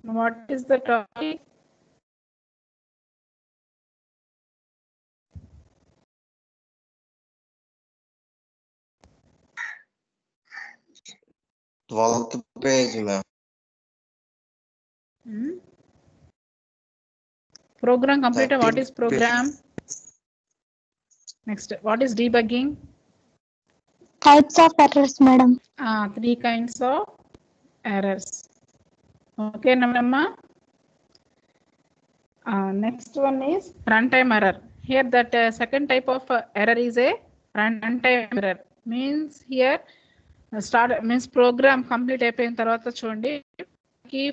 What is the topic? Twelfth page, ma'am. Program completed. What is 13th program? Next, what is debugging? Types of errors, madam. 3 kinds of errors. Okay, Namma. Next one is runtime error. Here that second type of error is a runtime error. Means here means program complete అయిపోయిన తర్వాత చూడండి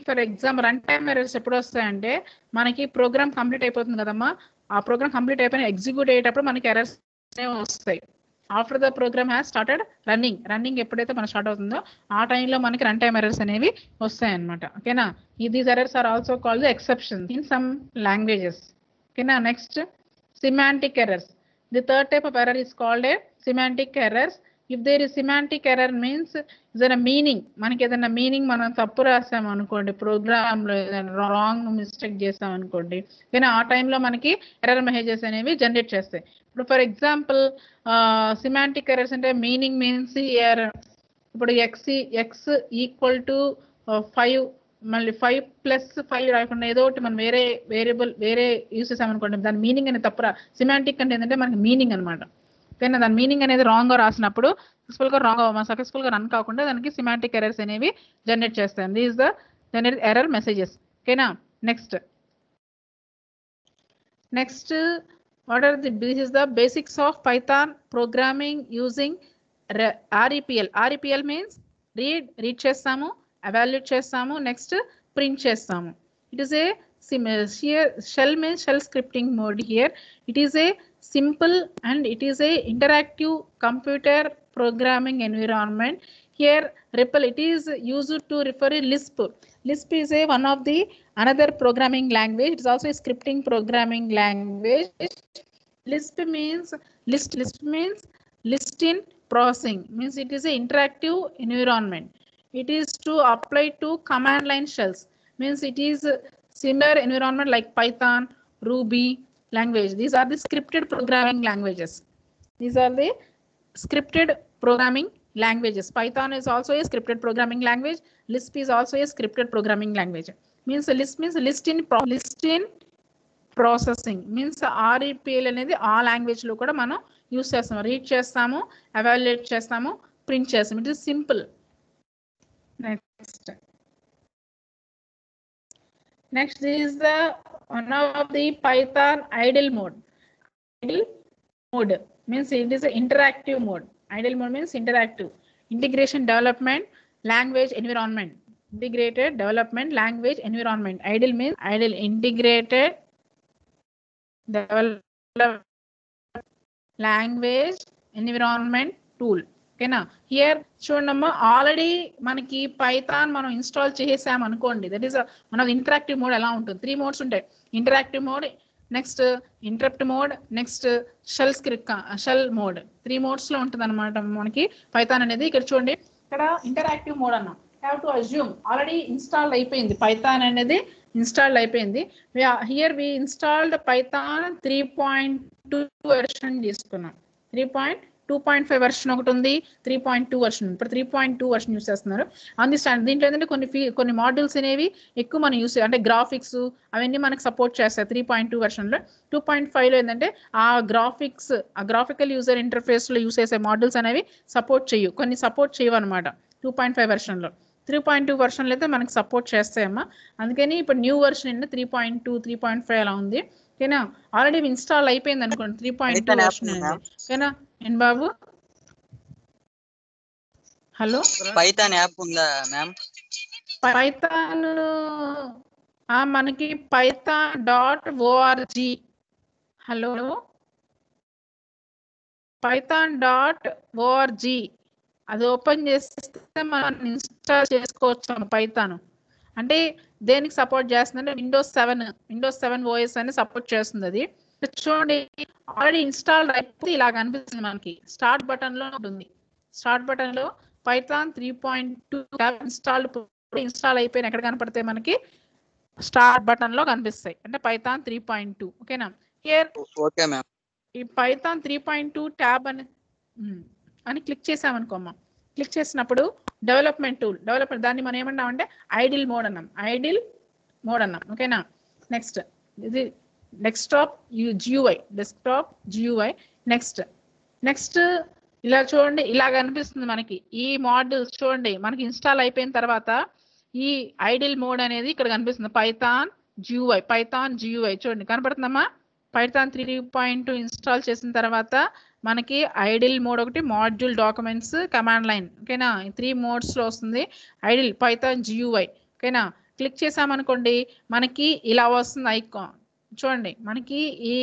for example run time errors ఎప్పుడు వస్తాయంటే మనకి programme complete అయిపోతుంది కదమ్మా ఆ programme complete అయిపోయిన ఎగ్జిక్యూట్ అయ్యేటప్పుడు మనకి ఎర్రర్స్ వస్తాయి after the program has started running ఎప్పుడైతే మనకు స్టార్ట్ అవుతుందో ఆ టైంలో మనకి రన్ టైమ్ ఎర్రర్స్ అనేవి వస్తాయి అనమాట ఓకేనా these errors are also called exceptions in some languages ఓకేనా next semantic errors the third type of error is called a semantic errors if there is semantic error means ఏదైనా meaning మనకి ఏదైనా meaning మనం తప్పు రాసాం అనుకోండి ప్రోగ్రామ్లో ఏదైనా రాంగ్ మిస్టేక్ చేసాం అనుకోండి కానీ ఆ టైంలో మనకి ఎర్రర్ మెసేజెస్ అనేవి జనరేట్ చేస్తాయి ఇప్పుడు ఫర్ ఎగ్జాంపుల్ సిమాంటిక్ ఎర్రర్స్ అంటే మీనింగ్ మీన్స్ ఇప్పుడు ఎక్స్ ఈక్వల్ టు 5 మళ్ళీ 5 + 5 రాకుండా ఏదో ఒకటి మనం వేరే యూస్ చేసాం అనుకోండి దాని మీనింగ్ అనేది తప్పురా సిమాంటిక్ అంటే ఏంటంటే మనకి మీనింగ్ అనమాట కానీ దాని మీనింగ్ అనేది రాంగ్ గా రాసినప్పుడు సక్సెస్ఫుల్ గా రన్ కాకుండా దానికి సిమాంటిక్ ఎర్రర్స్ అనేవి జనరేట్ చేస్తాయి this the generate error messages ఓకేనా next this is the basics of Python programming using REPL means read చేస్తాము evaluate చేస్తాము next print చేస్తాము it is a shell means shell scripting mode here it is a simple and it is a interactive computer programming environment here REPL it is used to refer a Lisp is a one of the another programming language it is also a scripting programming language Lisp means list means list in processing means it is a interactive environment it is to apply to command line shells means it is similar environment like Python Ruby language these are the scripted programming languages Python is also a scripted programming language Lisp is also a scripted programming language means Lisp means list in processing means REPL అనేది ఆ language లో కూడా మనం use చేస్తాము read చేస్తాము evaluate చేస్తాము print చేస్తాము it is simple next is the one of the Python IDLE mode means it is an interactive mode idle mode means interactive integration development language environment integrated development language environment idle means idle integrated develop language environment tool ఓకేనా here చూడమ్మా already మనకి Python మనం install చేసాం అనుకోండి that is మన interactive mode ఎలా ఉంటుంది 3 modes ఉంటాయి interactive mode next interrupt mode next shell mode 3 modes లో ఉంటుంది అనమాట మనకి పైథాన్ అనేది ఇక్కడ చూడండి ఇక్కడ ఇంటరాక్టివ్ మోడ్ అన్నాం have to assume already install అయిపోయింది పైథాన్ అనేది ఇన్స్టాల్ అయిపోయింది here we installed Python 3.2 version తీసుకున్నాం 2.5 వెర్షన్ ఒకటి ఉంది 3.2 వెర్షన్ ఇప్పుడు 3.2 వెర్షన్ యూస్ చేస్తున్నారు అండర్స్టాండ్ దీంట్లో ఏంటంటే కొన్ని మాడ్యూల్స్ అనేవి ఎక్కువ మనం యూస్ అంటే గ్రాఫిక్స్ అవన్నీ మనకు సపోర్ట్ చేస్తాయి 3.2 వెర్షన్లో 2.5లో ఏంటంటే ఆ గ్రాఫికల్ యూజర్ ఇంటర్ఫేస్ లో యూస్ చేసే మాడ్యూల్స్ అనేవి సపోర్ట్ చేయవు అనమాట 2.5 వెర్షన్లో 3.2 వెర్షన్లో అయితే మనకి సపోర్ట్ చేస్తాయమ్మా అందుకని ఇప్పుడు న్యూ వెర్షన్ ఏంటంటే 3.2 3.5 అలా ఉంది ఓకేనా ఆల్రెడీ ఇన్స్టాల్ అయిపోయింది అనుకోండి 3.2 వెర్షన్ అనేది ఓకేనా ఏం బాబు హలో పైథాన్ యాప్ ఉందా మ్యామ్ పైథాన్ మనకి python.org హలో python.org అది ఓపెన్ చేస్తే మనం ఇన్స్టాల్ చేసుకోవచ్చు పైథాన్ అంటే దేనికి సపోర్ట్ చేస్తుందంటే విండోస్ 7 ఓఎస్ అని సపోర్ట్ చేస్తుంది అది చూడండి ఆల్రెడీ ఇన్స్టాల్ అయిపోతే ఇలా కనిపిస్తుంది మనకి స్టార్ట్ బటన్ లో ఉంటుంది స్టార్ట్ బటన్ లో పైథాన్ 3.2 ఇన్స్టాల్ అయిపోయిన ఎక్కడ కనపడతాయి మనకి స్టార్ట్ బటన్ లో కనిపిస్తాయి అంటే పైథాన్ 3.2 ఓకేనా హియర్ ఓకే మ్యామ్. ఈ పైథాన్ 3.2 ట్యాబ్ అని క్లిక్ చేసామనుకోమ్మా క్లిక్ చేసినప్పుడు డెవలప్మెంట్ టూల్ డెవలప్మెంట్ దాన్ని మనం ఏమన్నామంటే ఐడిల్ మోడ్ అన్నాం ఓకేనా నెక్స్ట్ ఇది డెస్క్టాప్ GUI నెక్స్ట్ ఇలా చూడండి ఇలా కనిపిస్తుంది మనకి ఈ మాడ్యూల్స్ చూడండి మనకి ఇన్స్టాల్ అయిపోయిన తర్వాత ఈ ఐడిల్ మోడ్ అనేది ఇక్కడ కనిపిస్తుంది పైథాన్ GUI చూడండి కనపడుతుందమ్మా పైథాన్ 3.2 ఇన్స్టాల్ చేసిన తర్వాత మనకి ఐడిల్ మోడ్ ఒకటి మాడ్యూల్ డాక్యుమెంట్స్ కమాండ్ లైన్ ఓకేనా 3 మోడ్స్ లో వస్తుంది ఐడిల్ పైథాన్ GUI ఓకేనా క్లిక్ చేసామనుకోండి మనకి ఇలా వస్తుంది ఐకాన్ చూడండి మనకి ఈ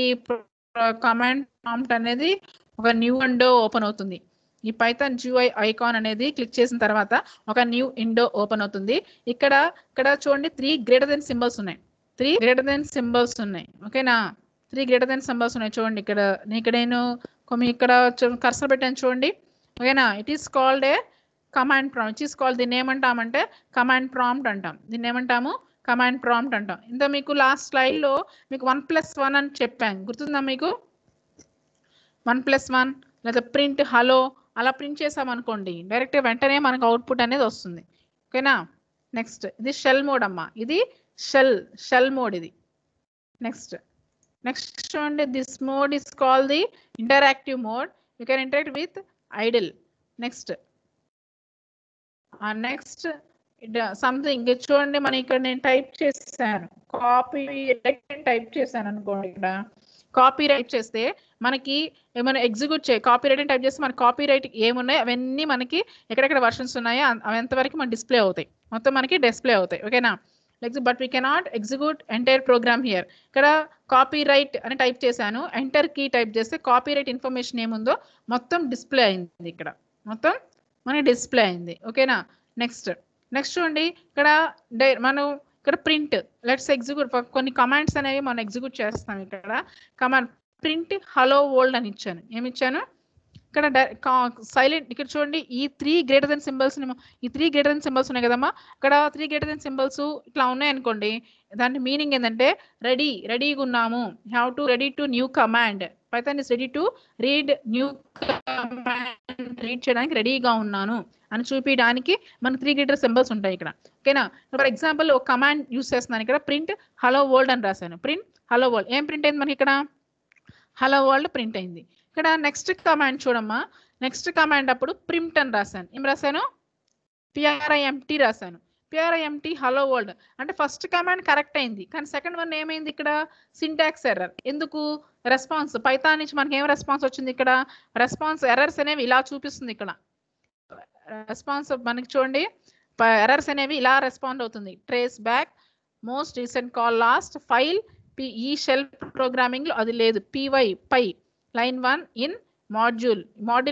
కమాండ్ ప్రాంప్ట్ అనేది ఒక న్యూ విండో ఓపెన్ అవుతుంది ఈ పైథాన్ GUI ఐకాన్ అనేది క్లిక్ చేసిన తర్వాత ఒక న్యూ విండో ఓపెన్ అవుతుంది ఇక్కడ చూడండి 3 గ్రేటర్ దెన్ సింబల్స్ ఉన్నాయి ఓకేనా 3 గ్రేటర్ దెన్ సింబల్స్ ఉన్నాయి చూడండి ఇక్కడ నేను ఇక్కడ కర్సర్ పెట్టాను చూడండి ఓకేనా it is called a command prompt it is called దీన్ని ఏమంటామంటే కమాండ్ ప్రాంప్ట్ అంటాం దీన్ని ఏమంటాము కమాండ్ ప్రాంప్ట్ అంటాం ఇంత మీకు లాస్ట్ స్లైడ్ లో మీకు 1+1 అని చెప్పాను గుర్తుందా మీకు 1+1 లేదా ప్రింట్ హలో అలా ప్రింట్ చేసామనుకోండి డైరెక్ట్ వెంటనే మనకు అవుట్పుట్ అనేది వస్తుంది ఓకేనా నెక్స్ట్ ఇది షెల్ మోడ్ అమ్మా ఇది షెల్ మోడ్ ఇది నెక్స్ట్ చూడండి this mode is called the interactive mode you can interact with IDLE next something చూడండి మనం ఇక్కడ నేను టైప్ చేశాను కాపీ టైప్ చేశాను అనుకోండి ఇక్కడ కాపీ రైట్ చేస్తే మనకి ఏమైనా ఎగ్జిక్యూట్ కాపీ రైట్ టైప్ చేస్తే మన కాపీ రైట్ ఏమున్నాయి అవన్నీ మనకి ఎక్కడెక్కడ వర్షన్స్ ఉన్నాయో అవి ఎంతవరకు మన డిస్ప్లే అవుతాయి మొత్తం మనకి డిస్ప్లే అవుతాయి ఓకేనా but we cannot execute entire program here ఇక్కడ కాపీ రైట్ అని టైప్ చేశాను ఎంటర్ కీ టైప్ చేస్తే కాపీ రైట్ ఇన్ఫర్మేషన్ ఏముందో మొత్తం డిస్ప్లే అయింది ఇక్కడ మొత్తం మనకి డిస్ప్లే అయింది ఓకేనా నెక్స్ట్ చూడండి మనం ఇక్కడ ప్రింట్ లెట్స్ ఎగ్జిక్యూట్ కొన్ని కమాండ్స్ అనేవి మనం ఎగ్జిక్యూట్ చేస్తాం ఇక్కడ కమాండ్ ప్రింట్ హలో వరల్డ్ అని ఇచ్చాను ఏమి ఇచ్చాను ఇక్కడ సైలెంట్ ఇక్కడ చూడండి ఈ 3 గ్రేటర్ దెన్ సింబల్స్ ఉన్నాయి కదమ్మా ఇక్కడ 3 గ్రేటర్ దెన్ సింబల్స్ ఇట్లా ఉన్నాయి అనుకోండి దాని మీనింగ్ ఏంటంటే రెడీగా ఉన్నాము have to ready to new command Python is ready to read new command read చేయడానికి రెడీగా ఉన్నాను అని చూపించడానికి మనకు 3 గ్రేటర్ సింబల్స్ ఉంటాయి ఇక్కడ ఓకేనా ఫర్ ఎగ్జాంపుల్ ఒక కమాండ్ యూస్ చేస్తున్నాను ఇక్కడ ప్రింట్ హలో వరల్డ్ అని రాశాను ప్రింట్ హలో వరల్డ్ ఏం ప్రింట్ అయింది మనకి ఇక్కడ హలో వరల్డ్ ప్రింట్ అయింది ఇక్కడ నెక్స్ట్ కమాండ్ చూడమ్మా నెక్స్ట్ కమాండ్ అప్పుడు ప్రింట్ అని రాశాను ఏం రాశాను PRIMT రాశాను PRIMT హలో వరల్డ్ అంటే ఫస్ట్ కమాండ్ కరెక్ట్ అయింది కానీ సెకండ్ వన్ ఏమైంది ఇక్కడ సింటాక్స్ ఎర్రర్ ఎందుకు రెస్పాన్స్ పైథాన్ నుంచి మనకి ఏం రెస్పాన్స్ వచ్చింది ఇక్కడ రెస్పాన్స్ ఎర్రర్స్ అనేవి ఇలా చూపిస్తుంది ఇక్కడ రెస్పాన్స్ మనకి చూడండి ఎర్రర్స్ అనేవి ఇలా రెస్పాండ్ అవుతుంది trace back most recent call last file ఈ షెల్ ప్రోగ్రామింగ్ లో అది లేదు పై లైన్ 1 ఇన్ మాడ్యూల్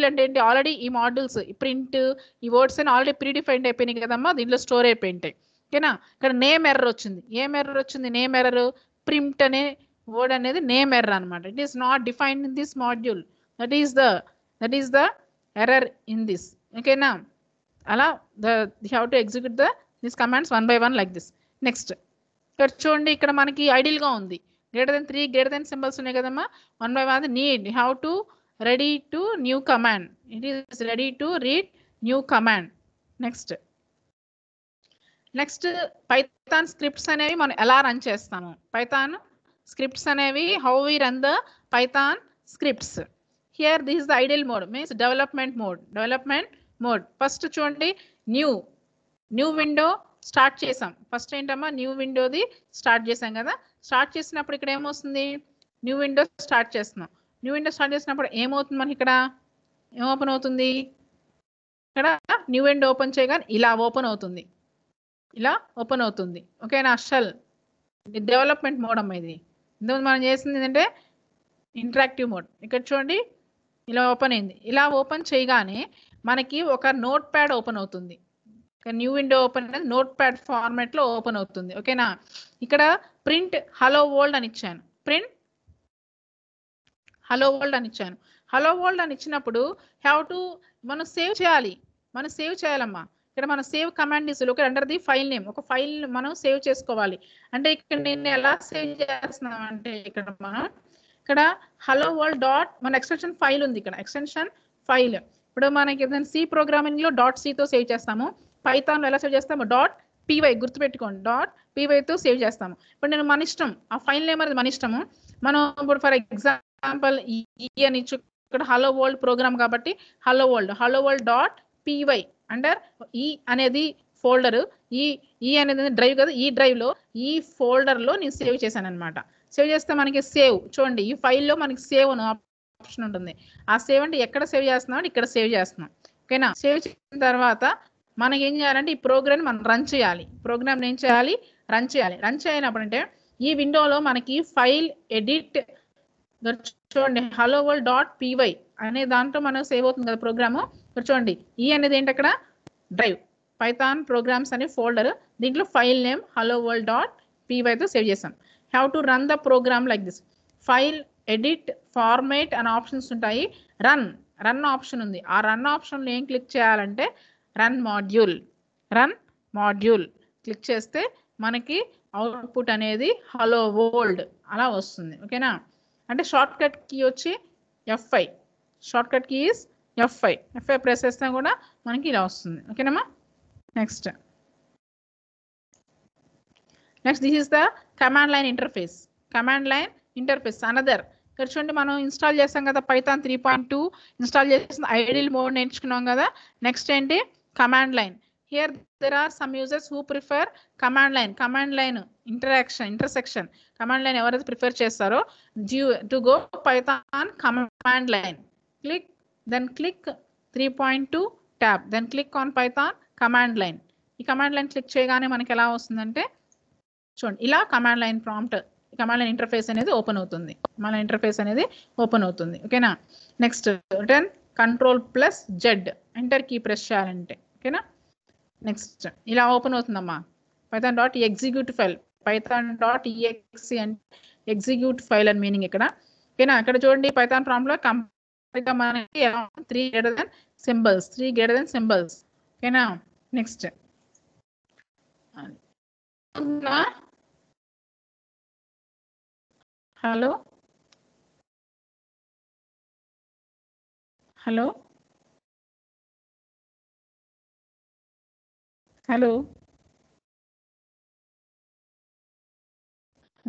అంటే ఏంటి ఆల్రెడీ ఈ మాడ్యూల్స్ ప్రింట్ ఈ వర్డ్స్ అని ఆల్రెడీ ప్రీడిఫైన్డ్ అయిపోయినాయి కదమ్మా దీంట్లో స్టోర్ అయిపోయింటాయి ఓకేనా ఇక్కడ నేమ్ ఎర్రర్ వచ్చింది ఏం ఎర్రర్ వచ్చింది నేమ్ ఎర్రర్ ప్రింట్ అనే వర్డ్ అనేది నేమ్ ఎర్రర్ అనమాట it is not defined in this module that is the error in this ఓకేనా అలా you have to execute this commands 1 by 1 like this next ఇక్కడ చూడండి ఇక్కడ మనకి ఐడియల్గా ఉంది greater than 3 greater than symbols ఉన్నాయి కదమ్మా 1 by 1 need have to ready to new command it is ready to read new command next Python scripts అనేవి మనం ఎలా రన్ చేస్తాము పైథాన్ స్క్రిప్ట్స్ అనేవి how we run the Python scripts here this is the ideal mode means development mode first చూడండి new window start చేసాం first ఏంటమ్మా new విండోది start చేసాం కదా స్టార్ట్ చేసినప్పుడు ఇక్కడ ఏమొస్తుంది న్యూ విండో స్టార్ట్ చేస్తున్నాం న్యూ విండో స్టార్ట్ చేసినప్పుడు ఏమవుతుంది మనకి ఇక్కడ ఏం ఓపెన్ అవుతుంది ఇక్కడ న్యూ విండో ఓపెన్ చేయగానే ఇలా ఓపెన్ అవుతుంది ఓకేనా షెల్ డెవలప్మెంట్ మోడ్ అమ్మ ఇది ఇంతకుముందు మనం చేసింది ఏంటంటే ఇంటరాక్టివ్ మోడ్ ఇక్కడ చూడండి ఇలా ఓపెన్ అయింది ఇలా ఓపెన్ చేయగానే మనకి ఒక నోట్ ప్యాడ్ ఓపెన్ అవుతుంది న్యూ విండో ఓపెన్ అనేది నోట్ ప్యాడ్ ఫార్మాట్ లో ఓపెన్ అవుతుంది ఓకేనా ఇక్కడ ప్రింట్ హలో వరల్డ్ అని ఇచ్చాను హలో వరల్డ్ అని ఇచ్చినప్పుడు హ్యావ్ టు మనం సేవ్ చేయాలమ్మా ఇక్కడ మన save command is located under the file name. ఒక ఫైల్ మనం సేవ్ చేసుకోవాలి అంటే ఇక్కడ నేను ఎలా సేవ్ చేస్తున్నాం అంటే ఇక్కడ హలో వరల్డ్ డాట్ మన ఎక్స్టెన్షన్ ఫైల్ ఉంది. ఇక్కడ ఎక్స్టెన్షన్ ఫైల్ ఇప్పుడు మనకి ఏదైనా సి ప్రోగ్రామింగ్ లో .c తో సేవ్ చేస్తాము. పైథాన్ లో ఎలా సేవ్ చేస్తాము .py గుర్తుపెట్టుకోండి .py తో సేవ్ చేస్తాము. ఇప్పుడు నేను మన ఇష్టం ఆ ఫైల్ నేమ్ అనేది మన ఇష్టము. మనం ఇప్పుడు ఫర్ ఎగ్జాంపుల్ ఈ అని ఇక్కడ హలో వరల్డ్ ప్రోగ్రామ్ కాబట్టి హలో వరల్డ్ .py అండర్ ఈ అనేది ఫోల్డర్ ఈ అనేది డ్రైవ్ కదా ఈ డ్రైవ్ లో ఈ ఫోల్డర్ లో నేను సేవ్ చేశాను అనమాట. సేవ్ చేస్తే మనకి సేవ్ చూడండి ఈ ఫైల్లో మనకి సేవ్ అని ఆప్షన్ ఉంటుంది. ఆ సేవ్ అంటే ఎక్కడ సేవ్ చేస్తున్నాం అంటే ఇక్కడ సేవ్ చేస్తున్నాం. ఓకేనా సేవ్ చేసిన తర్వాత మనకి ఏం చేయాలంటే ఈ ప్రోగ్రామ్ మనం రన్ చేయాలి. ప్రోగ్రామ్ ఏం చేయాలి రన్ చేయాలి. రన్ చేయనప్పుడు అంటే ఈ విండోలో మనకి ఫైల్ ఎడిట్ చూడండి హలో వరల్డ్ .py అనే దాంట్లో మనం సేవ్ అవుతుంది కదా ప్రోగ్రాము. చూడండి ఈ అనేది ఏంటి అక్కడ డ్రైవ్ పైథాన్ ప్రోగ్రామ్స్ అనే ఫోల్డర్ దీంట్లో file name hello world .py తో సేవ్ చేసాం. Have to run the program like this. File edit format అనే ఆప్షన్స్ ఉంటాయి. రన్ ఆప్షన్ ఉంది. ఆ రన్ ఆప్షన్లో ఏం క్లిక్ చేయాలంటే రన్ మాడ్యూల్ క్లిక్ చేస్తే మనకి అవుట్పుట్ అనేది హలో వరల్డ్ అలా వస్తుంది. ఓకేనా అంటే షార్ట్ కట్ కీ వచ్చి F5 shortcut key is F5 press చేస్తే కూడా మనకి ఇలా వస్తుంది. ఓకేనమ్మా next this is the command line interface. Another ఇక్కడ చూడండి మనం ఇన్స్టాల్ చేస్తాం కదా పైథాన్ 3.2 ఇన్స్టాల్ చేసిన ఐడియల్ మోడ్ నేర్చుకున్నాం కదా. నెక్స్ట్ ఏంటి command line. Here there are some users who prefer command line intersection command line ఎవరైతే ప్రిఫర్ చేస్తారో to go python command line click 3.2 tab then click on python command line. ఈ command line click చేయగానే మనకి ఎలా వస్తుందంటే చూడండి ఇలా command line prompt command line interface అనేది ఓపెన్ అవుతుంది. ఓకేనా next return Ctrl+Z enter key press చేయాలంటే ఓకేనా. నెక్స్ట్ ఇలా ఓపెన్ అవుతుందమ్మా python.execute ఫైల్ python.exe అంటే ఎగ్జిక్యూట్ ఫైల్ అని మీనింగ్ ఇక్కడ. ఓకేనా ఇక్కడ చూడండి పైథాన్ ప్రాంప్ట్ లో కంప్లీట్ గా మనకి 3 greater than symbols. ఓకేనా next hello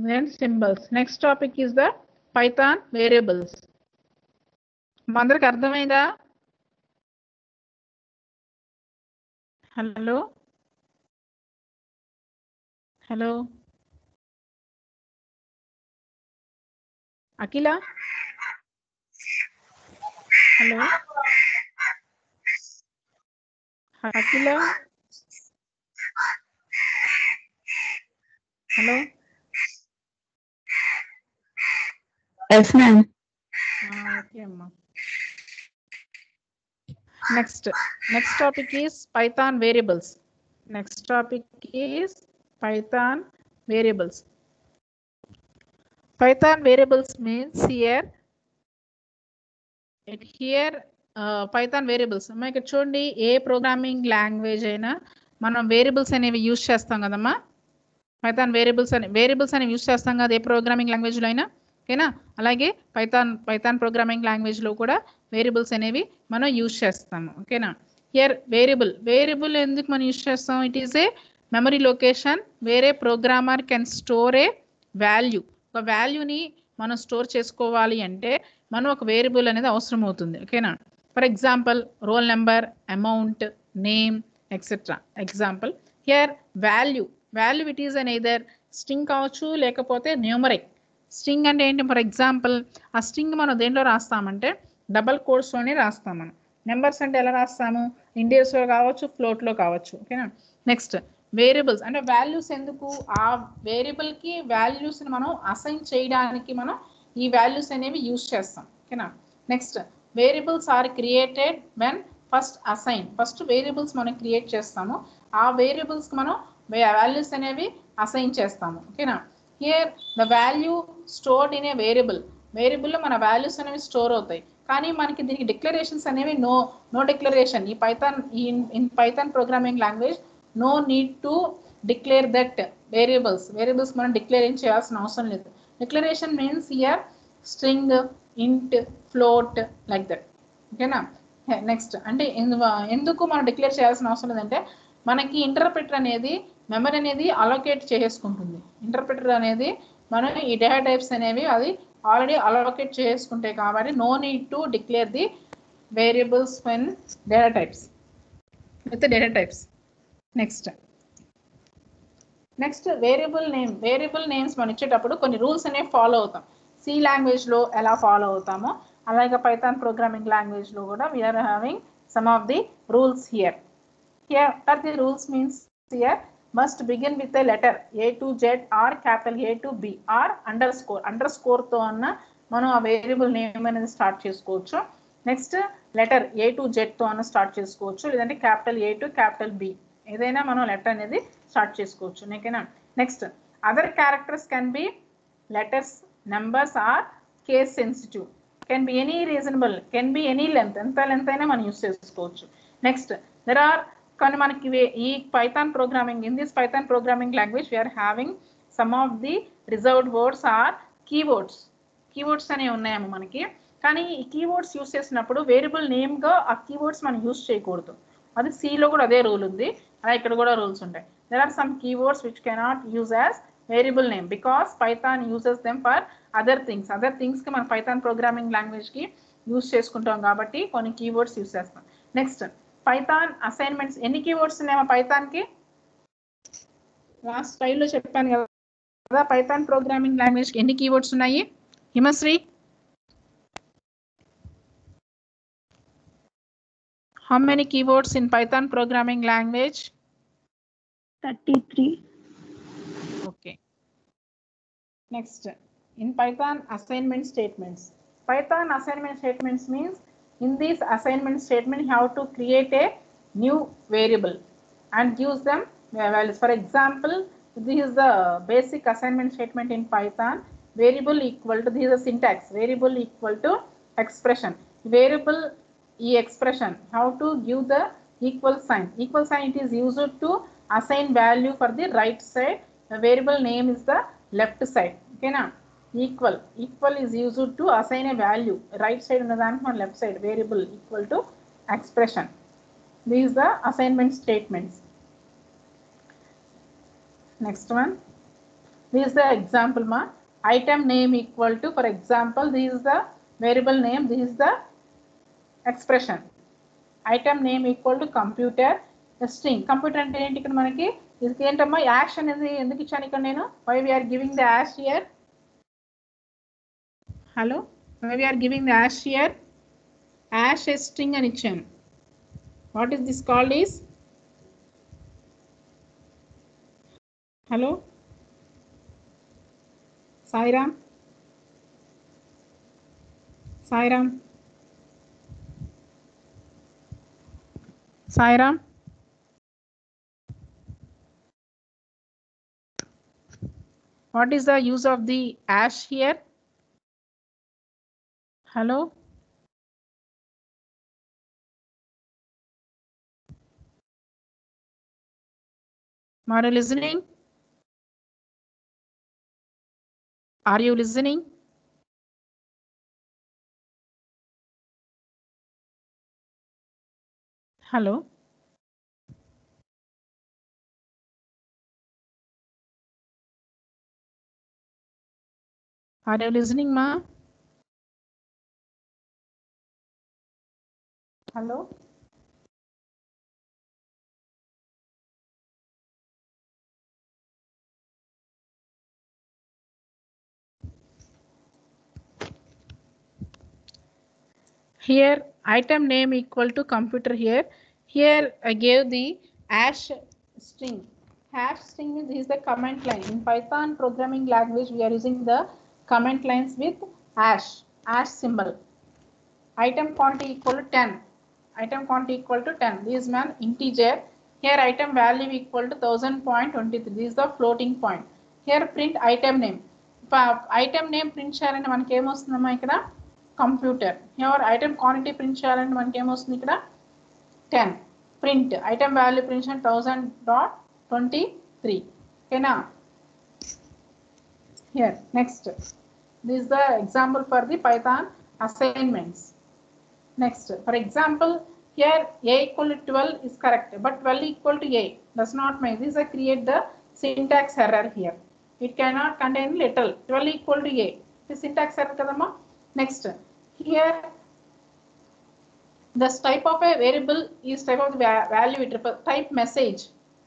then symbols. Next topic is the Python variables. అందరికి అర్థమైందా? Hello Akhila hello Yes, ma'am. Okay, amma. Next topic is Python variables. Python variables means here Python variables. అమ్మా ఇక్కడ చూడండి ఏ programming language అయినా మనం variables అనేవి use చేస్తాం కదమ్మా. పైథాన్ వేరియబుల్స్ అనేవి యూజ్ చేస్తాం కదా ఏ ప్రోగ్రామింగ్ లాంగ్వేజ్లో అయినా. ఓకేనా అలాగే పైథాన్ ప్రోగ్రామింగ్ లాంగ్వేజ్లో కూడా వేరియబుల్స్ అనేవి మనం యూజ్ చేస్తాము. ఓకేనా హియర్ వేరియబుల్ ఎందుకు మనం యూజ్ చేస్తాం? It is a memory location వేరే programmer can store a value. ఒక వాల్యూని మనం స్టోర్ చేసుకోవాలి అంటే మనం ఒక వేరియబుల్ అనేది అవసరం అవుతుంది. ఓకేనా for example roll number, amount, name etcetera. Example here value it is an either string కావచ్చు లేకపోతే న్యూమరిక్. స్ట్రింగ్ అంటే ఏంటి? ఫర్ ఎగ్జాంపుల్ ఆ స్ట్రింగ్ మనం దేంట్లో రాస్తామంటే డబల్ కోడ్స్లోనే రాస్తాం. మనం నెంబర్స్ అంటే ఎలా రాస్తాము? ఇంటీజర్స్లో కావచ్చు, ఫ్లోట్లో కావచ్చు. ఓకేనా నెక్స్ట్ వేరియబుల్స్ అంటే వాల్యూస్ ఎందుకు? ఆ వేరియబుల్కి వాల్యూస్ని మనం అసైన్ చేయడానికి మనం ఈ వాల్యూస్ అనేవి యూజ్ చేస్తాం. ఓకేనా next variables are created when first variables మనం క్రియేట్ చేస్తాము. ఆ వేరియబుల్స్కి మనం వాల్యూస్ అనేవి అసైన్ చేస్తాము. ఓకేనా here the value stored in a variable వేరియబుల్లో మన వాల్యూస్ అనేవి స్టోర్ అవుతాయి. కానీ మనకి దీనికి డిక్లరేషన్స్ అనేవి నో డిక్లరేషన్. ఈ Python in Python programming language no need to declare that variables మనం డిక్లేర్ ఏం చేయాల్సిన అవసరం లేదు. Declaration means here string, int, float like that. ఓకేనా. నెక్స్ట్ అంటే ఎందుకు మనం డిక్లేర్ చేయాల్సిన అవసరం లేదంటే మనకి ఇంటర్ప్రిటర్ అనేది మెమరీ అనేది అలోకేట్ చేసుకుంటుంది. ఇంటర్ప్రిటర్ అనేది మనం ఈ డేటా టైప్స్ అనేవి అది ఆల్రెడీ అలోకేట్ చేసుకుంటాయి కాబట్టి no need to declare the variables when data types with data types. Next variable names మనం ఇచ్చేటప్పుడు కొన్ని రూల్స్ అనేవి ఫాలో అవుతాం. సి లాంగ్వేజ్లో ఎలా ఫాలో అవుతామో అలాగే పైథాన్ ప్రోగ్రామింగ్ లాంగ్వేజ్లో కూడా we are having some of the rules here. Here the rules means here must begin with a letter A to Z or capital A to B or underscore తో అన్న మనం ఆ వేరియబుల్ నేమ్ అనేది start చేసుకోవచ్చు. Next letter A to Z తో అన్న start చేసుకోవచ్చు, లేదంటే capital A to capital B ఏదైనా మనం లెటర్ అనేది స్టార్ట్ చేసుకోవచ్చు. ఓకేనా. Next other characters can be letters, numbers are case sensitive, can be any reasonable, can be any length, ఎంత లెంత్ అయినా మనం యూస్ చేసుకోవచ్చు. నెక్స్ట్ దెర్ ఆర్ కానీ మనకి ఈ Python programming in this Python programming language we are having some of the reserved words or keywords అనేవి ఉన్నాయేమో మనకి. కానీ ఈ కీవర్డ్స్ యూస్ చేసినప్పుడు వేరియబుల్ నేమ్గా ఆ కీవర్డ్స్ మనం యూస్ చేయకూడదు. అది సిలో కూడా అదే రూల్ ఉంది, అలా ఇక్కడ కూడా రూల్స్ ఉంటాయి. There are some keywords which cannot use as variable name because Python uses them for other థింగ్స్కి మన పైథాన్ ప్రోగ్రామింగ్ లాంగ్వేజ్కి యూస్ చేసుకుంటాం కాబట్టి కొన్ని కీవర్డ్స్ యూస్ చేస్తాం. నెక్స్ట్ పైథాన్ అసైన్మెంట్స్ ఎన్ని కీవర్డ్స్ ఉన్నాయో పైథాన్కి లాస్ట్ స్లైడ్లో చెప్పాను కదా. పైథాన్ ప్రోగ్రామింగ్ లాంగ్వేజ్కి ఎన్ని కీవర్డ్స్ ఉన్నాయి Himasri? How many keywords in Python programming language? 33. Okay. Next, in Python assignment statements. Python assignment statements means in this assignment statement you have to create a new variable and use them values. For example, this is the basic assignment statement in Python. Variable equal to, this is the syntax, variable equal to expression. Variable expression, how to give the equal sign. It is used to assign value for the right side. The variable name is the left side. Okay na. Equal is used to assign a value. Right side and left side. Variable equal to expression. These are the assignment statements. Next one. This is the example ma. Item name equal to, for example, this is the variable name, this is the expression. Item name equal to computer string. Computer అంటే ఏంటి ఇక్కడ మనకి? ఇది ఏంటమ్మా ash అనేది ఎందుకు ఇచ్చాను ఇక్కడ నేను? Why we are giving the hash here? Hello? Why we are giving the hash here? Hash string అని ఇచ్చాను. What is this called is? Hello? Sairam? What is the use of the hash here? Hello? Are you listening? Are you listening? Hello? Are you listening, ma? Hello? Here item name equal to computer here. Here I gave the hash string. Hash string is the comment line. In Python programming language we are using the comment lines with hash symbol. Item quantity equal to 10. Item quantity equal to 10. This is an integer. Here item value equal to 1000.23. This is the floating point. Here print item name. Item name print చేయాలంటే మనకి ఏమొస్తుందమ్మా ఇక్కడ computer. ఎవరు item quantity print చేయాలంటే మనకి ఏమొస్తుంది ఇక్కడ 10. Print item value print 1000.23. ఓకేనా. Here next, this is the example for the Python assignments. Next, for example, here a equal to 12 is correct, but 12 equal to a does not make this. I create the syntax error here. It cannot contain little. 12 equal to a. The syntax error kadamma. Next, here this type of a variable is type of the value type message.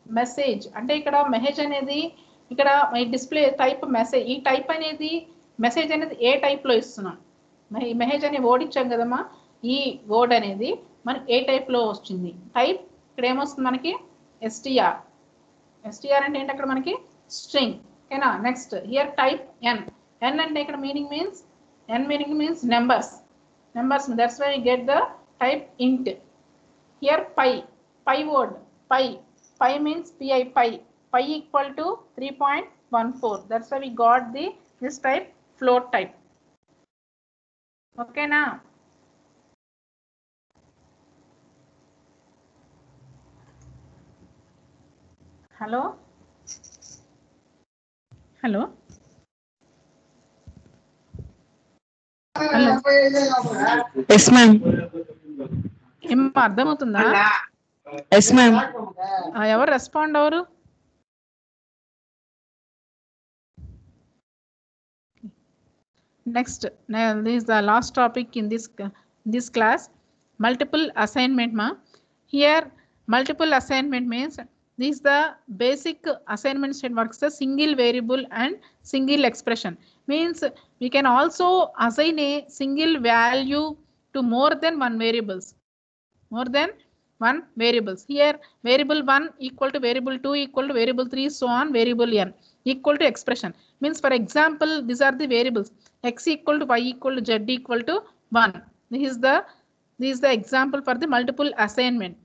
Message అంటే ఇక్కడ message అనేది ఇక్కడ display type message. ఈ type అనేది message అనేది ఏ టైప్లో ఇస్తున్నాం. ఈ మెసేజ్ అనే వర్డ్ ఇచ్చాం కదమ్మా. ఈ వర్డ్ అనేది మనకి ఏ టైప్లో వచ్చింది. టైప్ ఇక్కడ ఏమొస్తుంది మనకి STR. STR అంటే ఏంటి అక్కడ మనకి స్ట్రింగ్. ఓకేనా. Next here type N. N అంటే ఇక్కడ meaning means numbers. That's why you get the type int. Here pi word, pi means pi equal to 3.14. That's why we got this type float type. Okay na. Hello. Yes, ma'am. ఏం అర్థమవుతుందా? Yes, ma'am. ఎవరు respond hour? Next, this is the last topic in this class. Multiple assignment ma. Here multiple assignment means this is the basic assignment set works the single variable and single expression. Means we can also assign a single value to more than one variables. Here variable 1 equal to variable 2 equal to variable 3 so on variable n equal to expression. Means for example these are the variables x equal to y equal to z equal to 1. This is the example for the multiple assignment.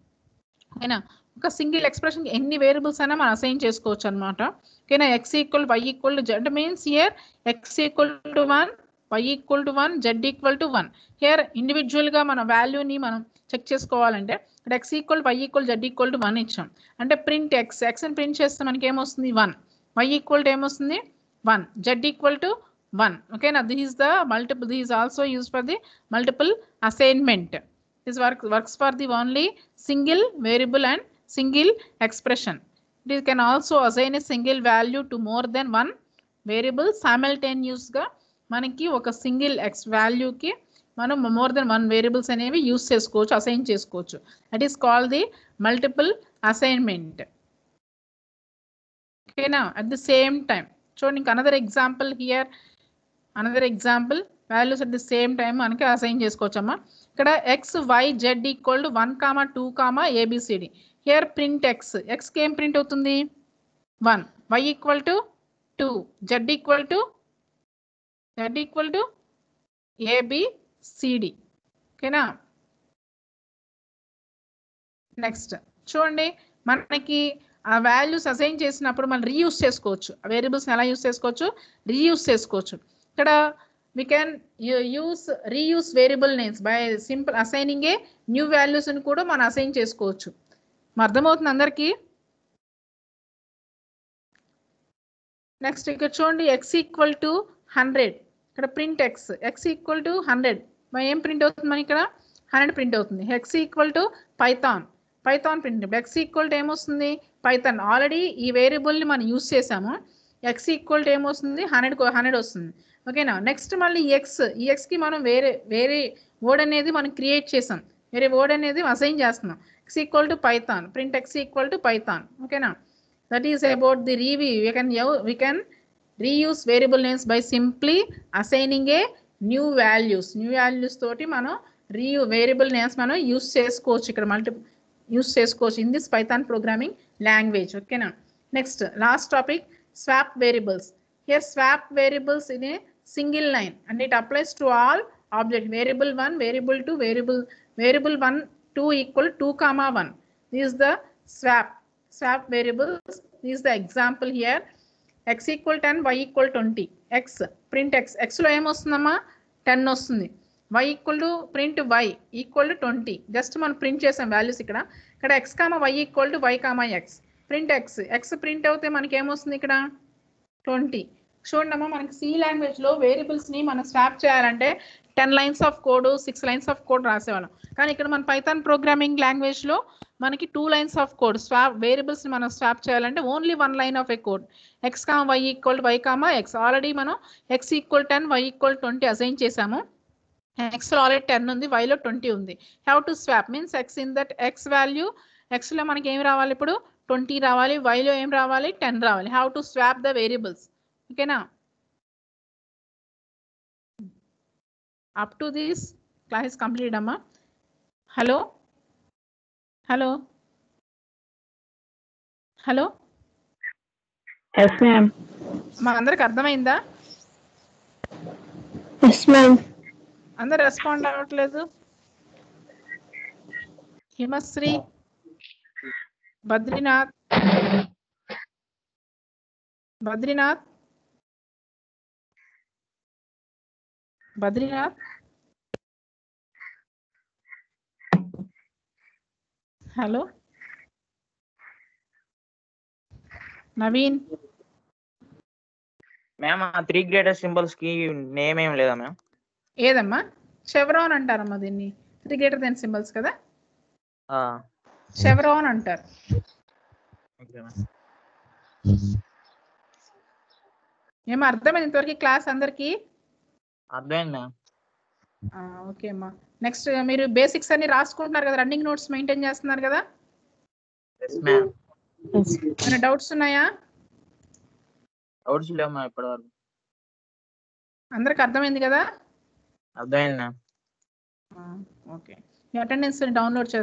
ఓకేనా. ఒక single expression ఎన్ని variables అయినా మనం assign చేసుకోవచ్చు అనమాట. ఓకేనా. x equal y equal to z means here x equal to 1 y equal to 1 z equal to 1. Here ఇండివిజువల్గా మన వాల్యూని మనం చెక్ చేసుకోవాలంటే ఇక్కడ x equal y equal z equal to 1 ఇచ్చాం అంటే ప్రింట్ xని ప్రింట్ చేస్తే మనకి ఏమొస్తుంది 1, y ఈక్వల్ టు ఏమొస్తుంది 1, z ఈక్వల్ టు 1. ఓకేనా. This is the multiple. This is also use for the multiple assignment. This works for the only single variable and single expression. It can also assign a single value to more than one variable simultaneous ga manaki oka single x value ki manam more than one variables అనేవి use చేసుకోవచ్చు, assign చేసుకోవచ్చు. That is called the multiple assignment. Okay now at the same time showing another example here. Another example values at the same time మనకి assign చేసుకోవచ్చమ్మా. ఇక్కడ x y z equal to 1, 2, abcd. Here print x కి ఏం print అవుతుంది 1, y equal to 2, z equal to abcd. ఓకేనా. Next చూడండి మనకి ఆ values assign చేసినప్పుడు మనం రీయూస్ చేసుకోవచ్చు. ఆ వేరియబుల్స్ని ఎలా యూస్ చేసుకోవచ్చు, రీయూస్ చేసుకోవచ్చు. ఇక్కడ we can reuse variable names by simple assigning a new values అని కూడా మనం అసైన్ చేసుకోవచ్చు. అర్థమవుతుంది అందరికీ. నెక్స్ట్ ఇక్కడ చూడండి x ఈక్వల్ టు 100. ఇక్కడ ప్రింట్ x ఈక్వల్ టు 100 ఏం ప్రింట్ అవుతుంది మనకి ఇక్కడ 100 ప్రింట్ అవుతుంది. x equal to Python print. x equal to ఏమొస్తుంది పైథాన్. ఆల్రెడీ ఈ వేరియబుల్ని మనం యూస్ చేసాము. x ఈక్వల్ టు ఏమొస్తుంది 100 వస్తుంది. ఓకేనా. నెక్స్ట్ మళ్ళీ ఈ ఎక్స్కి మనం వేరే వర్డ్ అనేది మనం క్రియేట్ చేసాం, వేరే వర్డ్ అనేది అసైన్ చేస్తున్నాం. x equal to Python print x equal to Python. ఓకేనా. That is about the we can reuse variable names by simply assigning a new values తోటి మనం వేరియబుల్ నేమ్స్ మనం యూస్ చేసుకోవచ్చు. ఇక్కడ యూస్ చేసుకోవచ్చు in this Python programming language. ఓకేనా. Next last topic swap variables. Here swap variables in a single line and it applies to all object. Variable 1, variable 2, variable 1, 2 equal 2, 1. This is the swap variables. This is the example here. X equal 10 Y equal 20 X print X ఎక్స్లో ఏమొస్తుందమ్మా 10 వస్తుంది Y equal to print Y equal to 20 just మనం print చేసాం values ఇక్కడ X comma Y equal to Y comma X print X X print అవుతే మనకి ఏమొస్తుంది ఇక్కడ 20 చూడమ్మా మనకి సి లాంగ్వేజ్లో వేరియబుల్స్ని మనం స్వాప్ చేయాలంటే 10 lines of code 6 lines of code రాసేవాళ్ళం కానీ ఇక్కడ మన పైథాన్ ప్రోగ్రామింగ్ లాంగ్వేజ్లో మనకి 2 లైన్స్ ఆఫ్ కోడ్ వేరియబుల్స్ని మనం స్వాప్ చేయాలంటే only 1 line of a code X comma Y equal to Y comma X already మనం X equal 10 Y equal 20 assign చేసాము ఎక్స్లో ఆల్రెడీ 10 ఉంది వైలో 20 ఉంది have to swap means X in that X value ఎక్స్లో మనకి ఏం రావాలి ఇప్పుడు 20 రావాలి వైలో ఏం రావాలి 10 రావాలి have to swap the variables ఓకేనా up to this class complete అమ్మా hello hello hello yes ma'am మా అందరికి అర్థమైందా ఎస్ మ్యామ్ అందరు రెస్పాండ్ అవ్వట్లేదు హిమశ్రీ బద్రీనాథ్ బద్రీనాథ్ బద్రీనాథ్ హలో నవీన్ మ్యామ్ ఆ 3 గ్రేటర్ సింబల్స్ కి నేమ్ ఏం లేదా మ్యామ్ ఏదమ్మా షెవ్రాన్ అంటారమ్మా దీన్ని 3 గ్రేటర్ దెన్ సింబల్స్ కదా షెవ్రాన్ అంటారు ఏమో అర్థమైంది ఇంతవరకు క్లాస్ అందరికి అర్థమైంది మ్యామ్ ఓకే అమ్మా నెక్స్ట్ మీరు బేసిక్స్ అన్ని రాసుకుంటున్నారు కదా రన్నింగ్ నోట్స్ మెయింటైన్ చేస్తున్నారు కదా ఎస్ మ్యామ్ ఏమైనా డౌట్స్ ఉన్నాయా డౌట్స్ లేవు మ్యామ్ ఇప్పటివరకు అందరికి అర్థమైంది కదా అర్థమైంది మ్యామ్ ఓకే మీ అటెండెన్స్ డౌన్లోడ్ చేస్తాను